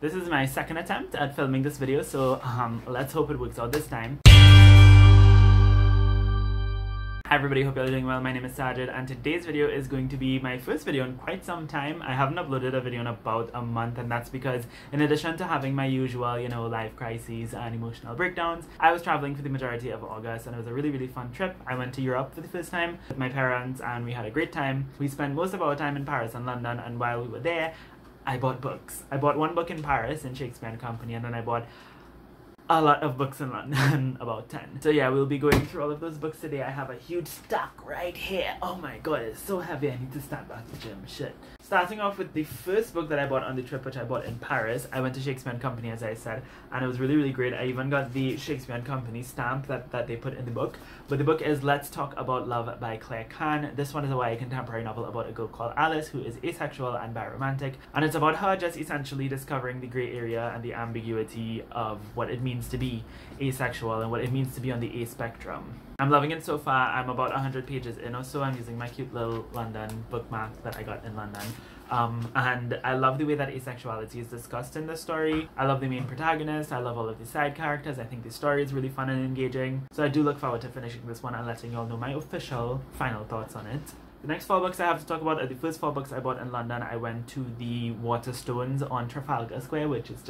This is my second attempt at filming this video, so let's hope it works out this time. Hi everybody, hope you're doing well. My name is Saajid and today's video is going to be my first video in quite some time. I haven't uploaded a video in about a month, and that's because in addition to having my usual, life crises and emotional breakdowns, I was traveling for the majority of August and it was a really fun trip. I went to Europe for the first time with my parents and we had a great time. We spent most of our time in Paris and London, and while we were there, I bought books. I bought one book in Paris in Shakespeare and Company, and then I bought a lot of books in London, about 10. So yeah, we'll be going through all of those books today. I have a huge stack right here. Oh my god, it's so heavy. I need to stand back to gym. Shit. Starting off with the first book that I bought on the trip, which I bought in Paris. I went to Shakespeare and Company, as I said, and it was really great. I even got the Shakespeare and Company stamp that they put in the book. But the book is Let's Talk About Love by Claire Kann. This one is a YA contemporary novel about a girl called Alice who is asexual and biromantic, and it's about her just essentially discovering the grey area and the ambiguity of what it means to be asexual and what it means to be on the A spectrum. I'm loving it so far. I'm about 100 pages in or so. I'm using my cute little London bookmark that I got in London. And I love the way that asexuality is discussed in this story. I love the main protagonist. I love all of the side characters. I think the story is really fun and engaging. So I do look forward to finishing this one and letting y'all know my official final thoughts on it. The next 4 books I have to talk about are the first 4 books I bought in London. I went to the Waterstones on Trafalgar Square, which is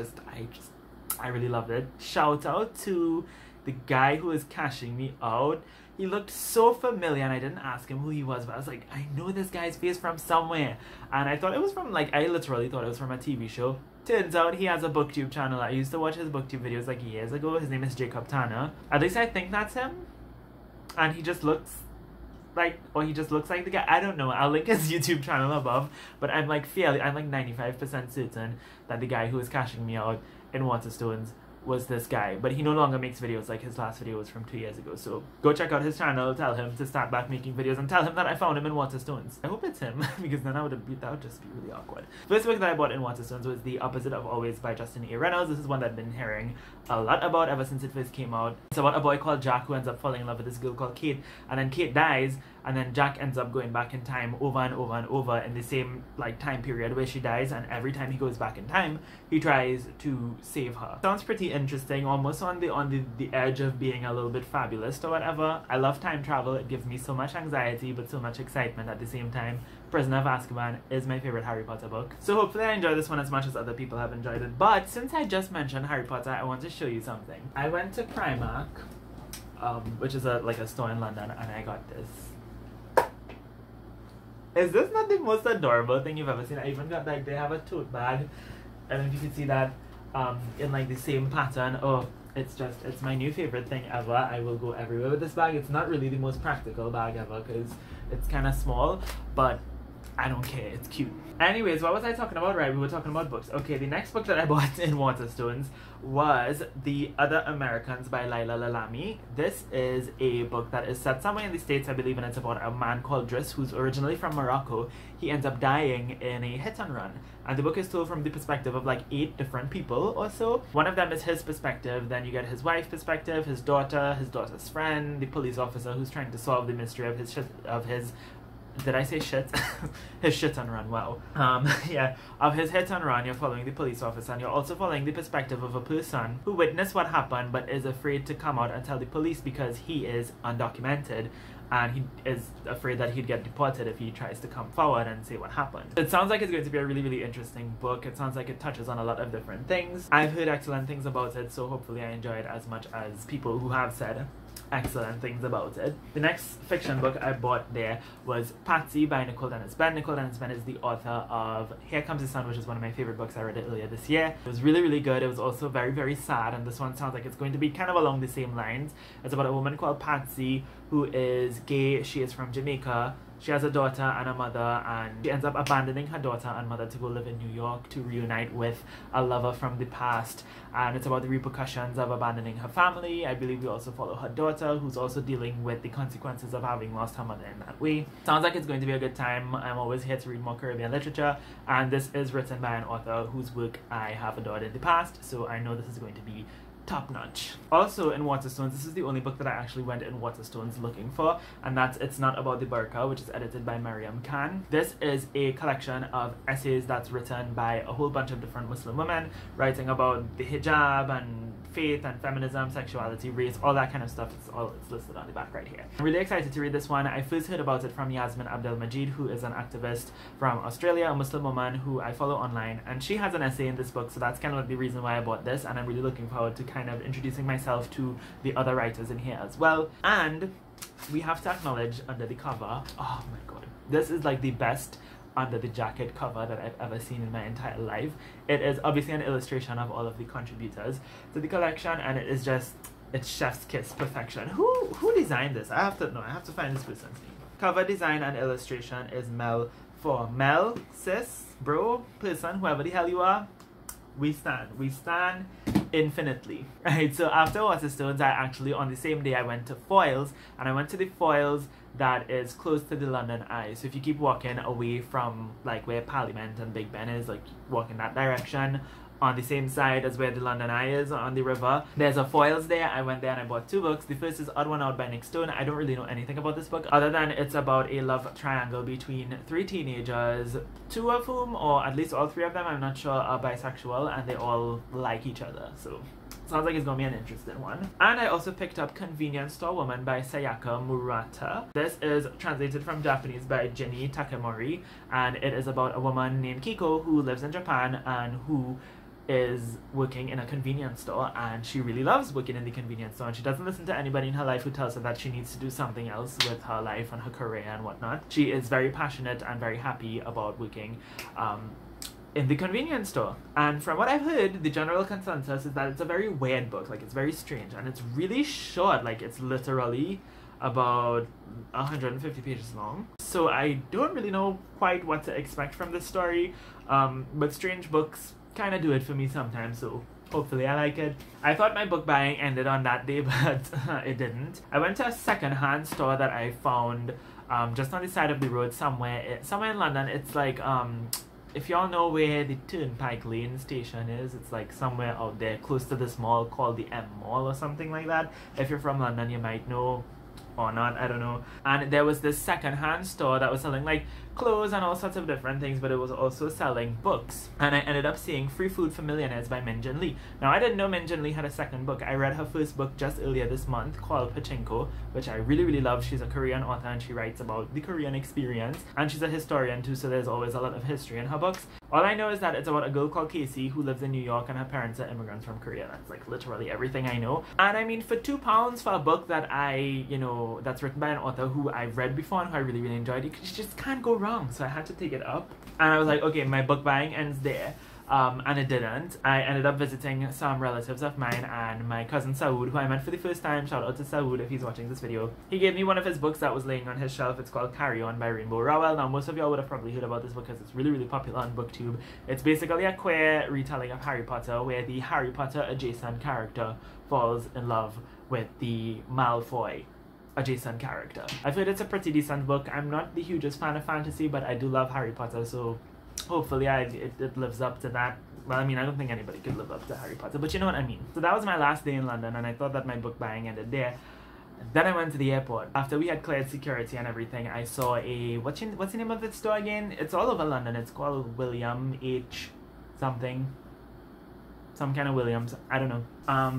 I really loved it. Shout out to the guy who was cashing me out. He looked so familiar and I didn't ask him who he was, but I was like, I know this guy's face from somewhere. And I thought it was from I literally thought it was from a TV show. Turns out he has a booktube channel. I used to watch his booktube videos like years ago. His name is Jacob Tanner. At least I think that's him. And he just looks like the guy. I don't know. I'll link his YouTube channel above. But I'm like 95% certain that the guy who was cashing me out in Waterstones was this guy, but he no longer makes videos. Like, his last video was from 2 years ago, so go check out his channel, tell him to start back making videos, and tell him that I found him in Waterstones. I hope it's him, because then that would just be really awkward. First book that I bought in Waterstones was The Opposite of Always by Justin A. Reynolds. This is one that I've been hearing a lot about ever since it first came out. It's about a boy called Jack who ends up falling in love with this girl called Kate, and then Kate dies, and then Jack ends up going back in time over and over in the same time period where she dies, and every time he goes back in time, he tries to save her. Sounds pretty interesting, almost on the edge of being a little bit fabulous or whatever. I love time travel. It gives me so much anxiety but so much excitement at the same time. Prisoner of Azkaban is my favorite Harry Potter book, so hopefully I enjoy this one as much as other people have enjoyed it. But since I just mentioned Harry Potter, I want to show you something. I went to Primark, which is a store in London, and I got this. Is this not the most adorable thing you've ever seen? I even got they have a tote bag. I don't know if you can see that in the same pattern. Oh, it's my new favorite thing ever. I will go everywhere with this bag. It's not really the most practical bag ever because it's kind of small, but I don't care, it's cute. Anyways, what was I talking about? Right, we were talking about books. Okay, the next book that I bought in Waterstones was The Other Americans by Laila Lalami. This is a book that is set somewhere in the States, I believe, and it's about a man called Driss who's originally from Morocco. He ends up dying in a hit and run. And the book is told from the perspective of 8 different people or so. One of them is his perspective, then you get his wife's perspective, his daughter's friend, the police officer who's trying to solve the mystery of his did I say shit? His shit and run, wow. Yeah, of his hit and run. You're following the police officer, and you're also following the perspective of a person who witnessed what happened but is afraid to come out and tell the police because he is undocumented, and he is afraid that he'd get deported if he tries to come forward and say what happened. It sounds like it's going to be a really interesting book. It sounds like it touches on a lot of different things. I've heard excellent things about it, so hopefully I enjoy it as much as people who have said excellent things about it. The next fiction book I bought there was Patsy by Nicole Dennis Benn. Nicole Dennis Benn is the author of Here Comes the Sun, which is one of my favorite books. I read it earlier this year. It was really good. It was also very sad, and this one sounds like it's going to be kind of along the same lines. It's about a woman called Patsy who is gay. She is from Jamaica. She has a daughter and a mother, and she ends up abandoning her daughter and mother to go live in New York to reunite with a lover from the past. And it's about the repercussions of abandoning her family. I believe we also follow her daughter, who's also dealing with the consequences of having lost her mother in that way. Sounds like it's going to be a good time. I'm always here to read more Caribbean literature, and this is written by an author whose work I have adored in the past, so I know this is going to be top notch. Also in Waterstones, this is the only book that I actually went in Waterstones looking for, and that's It's Not About the Burqa, which is edited by Mariam Khan. This is a collection of essays that's written by a whole bunch of different Muslim women, writing about the hijab and faith and feminism, sexuality, race, all that kind of stuff. It's listed on the back right here. I'm really excited to read this one. I first heard about it from Yasmin Abdel Majid, who is an activist from Australia, a Muslim woman who I follow online, and she has an essay in this book, so that's kind of like the reason why I bought this, and I'm really looking forward to kind of introducing myself to the other writers in here as well. And we have to acknowledge under the cover, oh my god, this is like the best under the jacket cover that I've ever seen in my entire life. It is obviously an illustration of all of the contributors to the collection, and it is just, it's chef's kiss perfection. Who designed this? I have to find this person's name. Cover design and illustration is Mel. For Mel, sis, bro, person, whoever the hell you are, we stand infinitely. Right, so after Waterstones, I actually, on the same day, I went to Foyles, and I went to the Foyles that is close to the London Eye. So if you keep walking away from like where Parliament and Big Ben is, like walking that direction, on the same side as where the London Eye is on the river, there's a Foyles there. I went there and I bought 2 books. The first is Odd One Out by Nick Stone. I don't really know anything about this book other than it's about a love triangle between 3 teenagers, 2 of whom, or at least all 3 of them, I'm not sure, are bisexual, and they all like each other. So sounds like it's gonna be an interesting one. And I also picked up Convenience Store Woman by Sayaka Murata. This is translated from Japanese by Jinny Takemori, and it is about a woman named Kiko who lives in Japan and who is working in a convenience store, and she really loves working in the convenience store, and she doesn't listen to anybody in her life who tells her that she needs to do something else with her life and her career and whatnot. She is very passionate and very happy about working in the convenience store. And from what I've heard, the general consensus is that it's a very weird book, like it's very strange, and it's really short, like it's literally about 150 pages long. So I don't really know quite what to expect from this story, but strange books kind of do it for me sometimes, so hopefully I like it. I thought my book buying ended on that day, but it didn't. I went to a second-hand store that I found just on the side of the road somewhere in London. It's like, if y'all know where the Turnpike Lane station is, it's like somewhere out there close to this mall called the M Mall or something like that. If you're from London, you might know, or not, I don't know. And there was this second-hand store that was selling like clothes and all sorts of different things, but it was also selling books. And I ended up seeing Free Food for Millionaires by Min Jin Lee. Now, I didn't know Min Jin Lee had a second book. I read her first book just earlier this month called Pachinko, which I really, really love. She's a Korean author and she writes about the Korean experience. And she's a historian too, so there's always a lot of history in her books. All I know is that it's about a girl called Casey who lives in New York and her parents are immigrants from Korea. That's like literally everything I know. And I mean, for £2 for a book that that's written by an author who I've read before and who I really, really enjoyed, you just can't go wrong. So I had to take it up. And I was like, okay, my book buying ends there. And it didn't. I ended up visiting some relatives of mine, and my cousin Saud, who I met for the first time, shout out to Saud if he's watching this video. He gave me one of his books that was laying on his shelf. It's called Carry On by Rainbow Rowell. Now, most of y'all would have probably heard about this book because it's really, really popular on BookTube. It's basically a queer retelling of Harry Potter, where the Harry Potter adjacent character falls in love with the Malfoy adjacent character. I've heard it's a pretty decent book. I'm not the hugest fan of fantasy, but I do love Harry Potter, so hopefully it lives up to that. Well, I mean, I don't think anybody could live up to Harry Potter, but you know what I mean. So that was my last day in London, and I thought that my book buying ended there. Then I went to the airport. After we had cleared security and everything, I saw a... What's the name of the store again? It's all over London. It's called William H. something. Some kind of Williams. I don't know.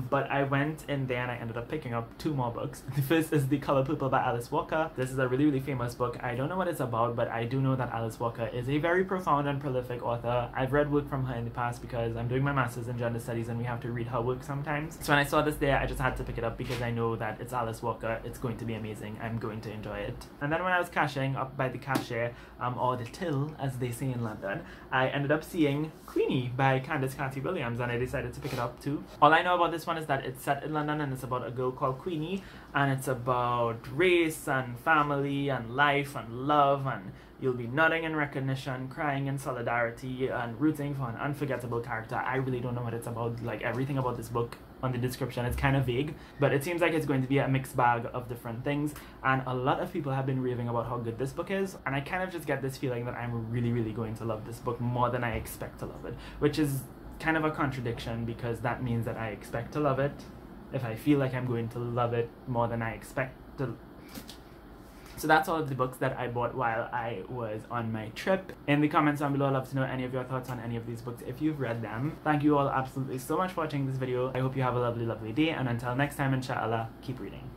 But I went in there and I ended up picking up 2 more books. The first is The Color Purple by Alice Walker. This is a really, really famous book. I don't know what it's about, but I do know that Alice Walker is a very profound and prolific author. I've read work from her in the past because I'm doing my master's in gender studies and we have to read her work sometimes. So when I saw this there, I just had to pick it up because I know that it's Alice Walker. It's going to be amazing. I'm going to enjoy it. And then when I was cashing up by the cashier, or the till, as they say in London, I ended up seeing Queenie by Candace Carty Williams, and I decided to pick it up too. All I know about this one is that it's set in London and it's about a girl called Queenie, and it's about race and family and life and love, and you'll be nodding in recognition, crying in solidarity, and rooting for an unforgettable character. I really don't know what it's about. Like, everything about this book on the description, it's kind of vague, but it seems like it's going to be a mixed bag of different things, and a lot of people have been raving about how good this book is, and I kind of just get this feeling that I'm really, really going to love this book more than I expect to love it, which is kind of a contradiction because that means that I expect to love it. If I feel like I'm going to love it more than I expect to. So that's all of the books that I bought while I was on my trip. In the comments down below, I'd love to know any of your thoughts on any of these books if you've read them. Thank you all absolutely so much for watching this video. I hope you have a lovely, lovely day, and until next time, inshallah, keep reading.